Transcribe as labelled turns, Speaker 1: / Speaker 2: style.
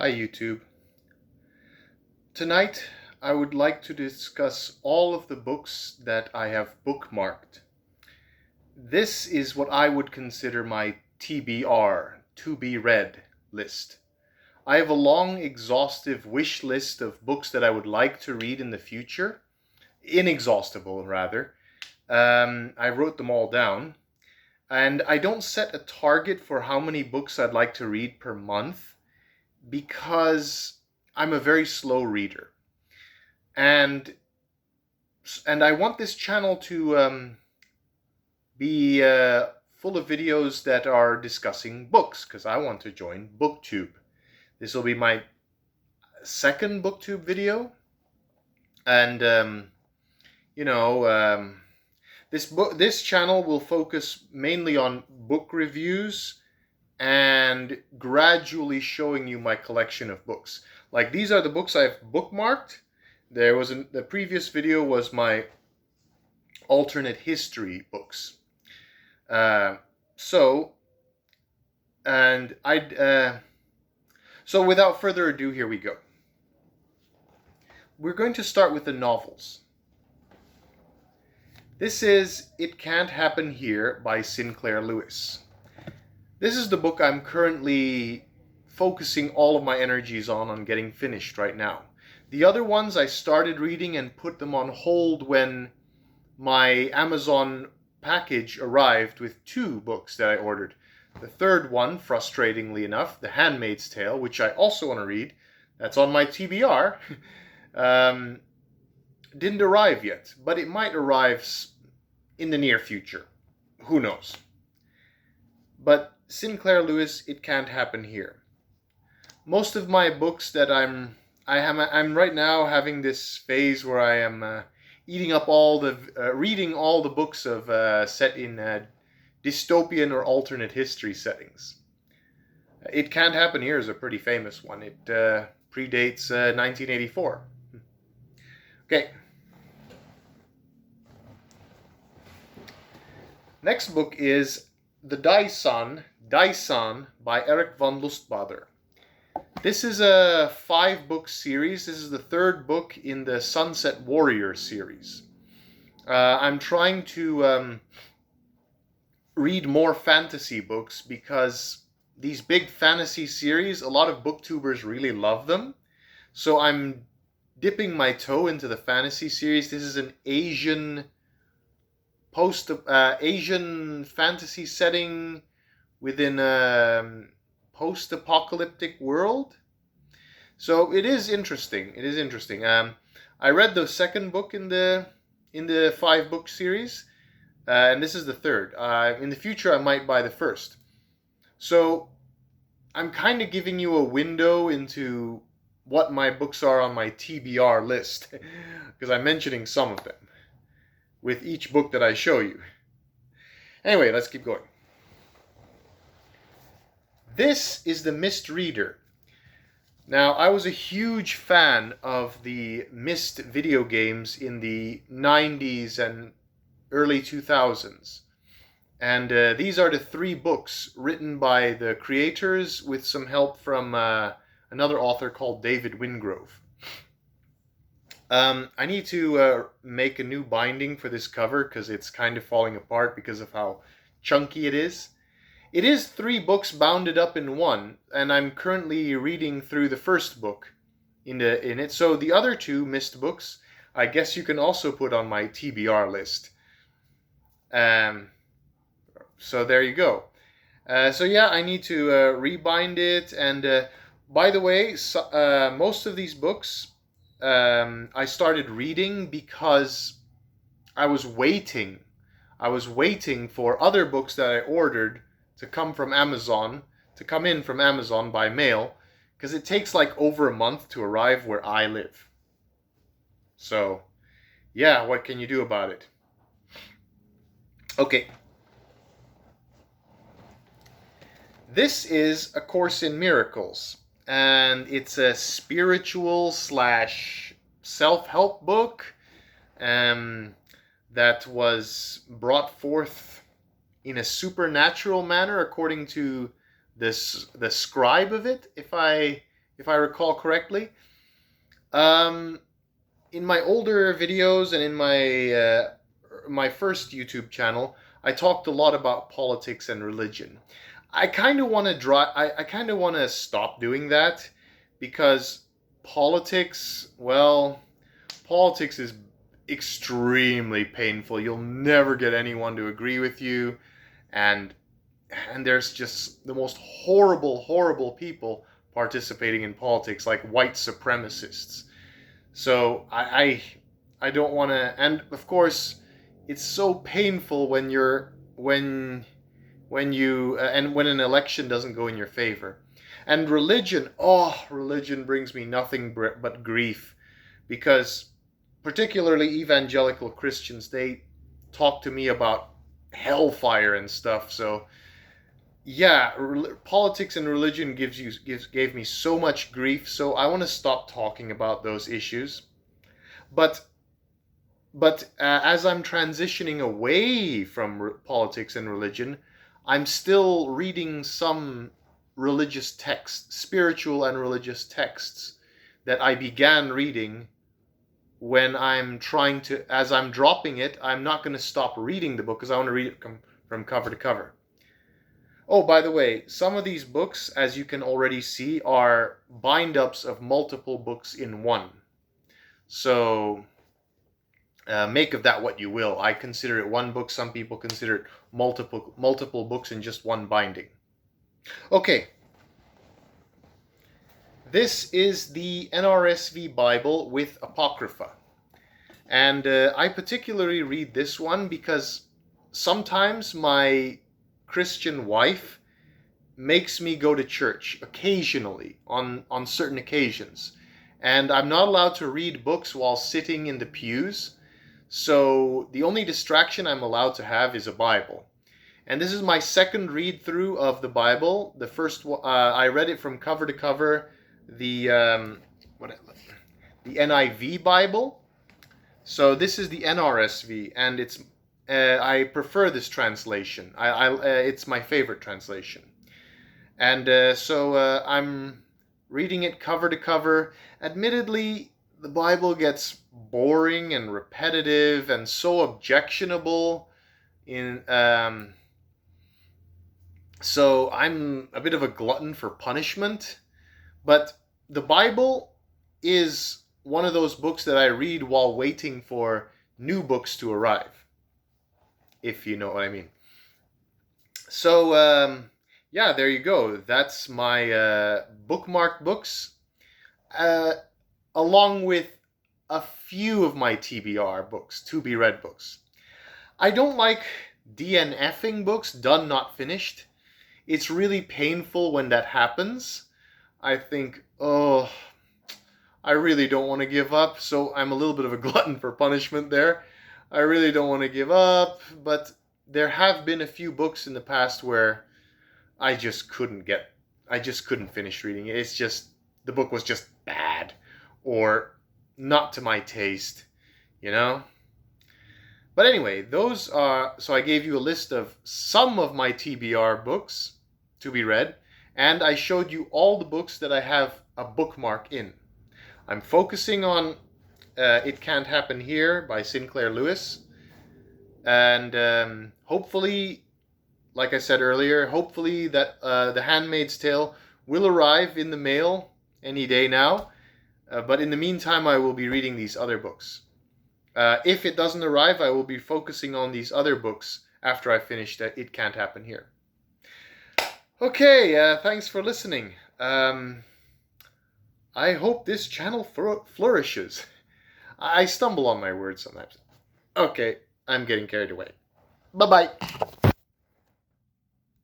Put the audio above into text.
Speaker 1: Hi YouTube. Tonight I would like to discuss all of the books that I have bookmarked. This is what I would consider my TBR, to be read list. I have a long, exhaustive wish list of books that I would like to read in the future. Inexhaustible, rather. I wrote them all down. And I don't set a target for how many books I'd like to read per month, because I'm a very slow reader, and I want this channel to be full of videos that are discussing books, because I want to join BookTube. This will be my second BookTube video, and this channel will focus mainly on book reviews and gradually showing you my collection of books. Like, these are the books I've bookmarked. The previous video was my alternate history books. So without further ado, here we go. We're going to start with the novels. This is It Can't Happen Here by Sinclair Lewis. This is the book I'm currently focusing all of my energies on getting finished right now. The other ones I started reading and put them on hold when my Amazon package arrived with 2 books that I ordered. The third one, frustratingly enough, The Handmaid's Tale, which I also want to read, that's on my TBR, didn't arrive yet, but it might arrive in the near future. Who knows? But Sinclair Lewis, It Can't Happen Here. Most of my books that I'm right now having this phase where I am eating up reading all the books of set in dystopian or alternate history settings. It Can't Happen Here is a pretty famous one. It predates 1984. Okay. Next book is The Dai Sun Dai by Eric von Lustbader. This is a 5-book series. This is the 3rd book in the Sunset Warrior series. I'm trying to read more fantasy books, because these big fantasy series, a lot of booktubers really love them. So I'm dipping my toe into the fantasy series. This is an Asian fantasy setting within a post-apocalyptic world. So it is interesting. I read the 2nd book in the 5-book series, and this is the 3rd. In the future, I might buy the 1st. So I'm kind of giving you a window into what my books are on my TBR list, because I'm mentioning some of them with each book that I show you. Anyway, let's keep going. This is The Myst Reader. Now, I was a huge fan of the Myst video games in the 90s and early 2000s. And these are the 3 books written by the creators with some help from another author called David Wingrove. I need to make a new binding for this cover, because it's kind of falling apart because of how chunky it is. It is 3 books bounded up in one, and I'm currently reading through the 1st book in it. So the other 2 Myst books, I guess you can also put on my TBR list. So there you go. So yeah, I need to rebind it. And by the way, most of these books I started reading because I was waiting for other books that I ordered to come in from Amazon by mail, because it takes like over a month to arrive where I live. So, yeah, what can you do about it? Okay. This is A Course in Miracles, and it's a spiritual / self-help book that was brought forth in a supernatural manner, according to the scribe of it, if I if I recall correctly. In my older videos and in my first YouTube channel, I talked a lot about politics and religion. I kind of want to I kind of want to stop doing that because politics, well, politics is extremely painful. You'll never get anyone to agree with you, and there's just the most horrible people participating in politics, like white supremacists. So I don't want to, and of course, it's so painful when you and when an election doesn't go in your favor. And religion brings me nothing but grief, because particularly evangelical Christians, they talk to me about hellfire and stuff. So yeah, politics and religion gave me so much grief. So I want to stop talking about those issues. But as I'm transitioning away from politics and religion, I'm still reading some religious texts, spiritual and religious texts that I began reading when as I'm dropping it, I'm not going to stop reading the book because I want to read it from cover to cover. Oh, by the way, some of these books, as you can already see, are bind-ups of multiple books in one. So make of that what you will. I consider it one book. Some people consider it multiple books in just one binding. Okay. This is the NRSV Bible with Apocrypha. And I particularly read this one because sometimes my Christian wife makes me go to church occasionally, on certain occasions. And I'm not allowed to read books while sitting in the pews. So the only distraction I'm allowed to have is a Bible. And this is my second read through of the Bible. The first one, I read it from cover to cover, the NIV Bible. So this is the NRSV, and it's I prefer this translation. It's my favorite translation. And so I'm reading it cover to cover. Admittedly, the Bible gets boring and repetitive and so objectionable. So I'm a bit of a glutton for punishment. But the Bible is one of those books that I read while waiting for new books to arrive, if you know what I mean. So, yeah, there you go. That's my bookmarked books, along with a few of my TBR books, to be read books. I don't like DNFing books, done not finished. It's really painful when that happens. I think, oh, I really don't want to give up, so I'm a little bit of a glutton for punishment there. I really don't want to give up, but there have been a few books in the past where I just couldn't finish reading it. It's just, the book was just bad, or not to my taste, you know? But anyway, so I gave you a list of some of my TBR books to be read, and I showed you all the books that I have a bookmark in. I'm focusing on It Can't Happen Here by Sinclair Lewis. And hopefully, like I said earlier, hopefully that The Handmaid's Tale will arrive in the mail any day now. But in the meantime, I will be reading these other books. If it doesn't arrive, I will be focusing on these other books after I finish It Can't Happen Here. Okay, thanks for listening. I hope this channel flourishes. I stumble on my words sometimes. Okay, I'm getting carried away. Bye-bye.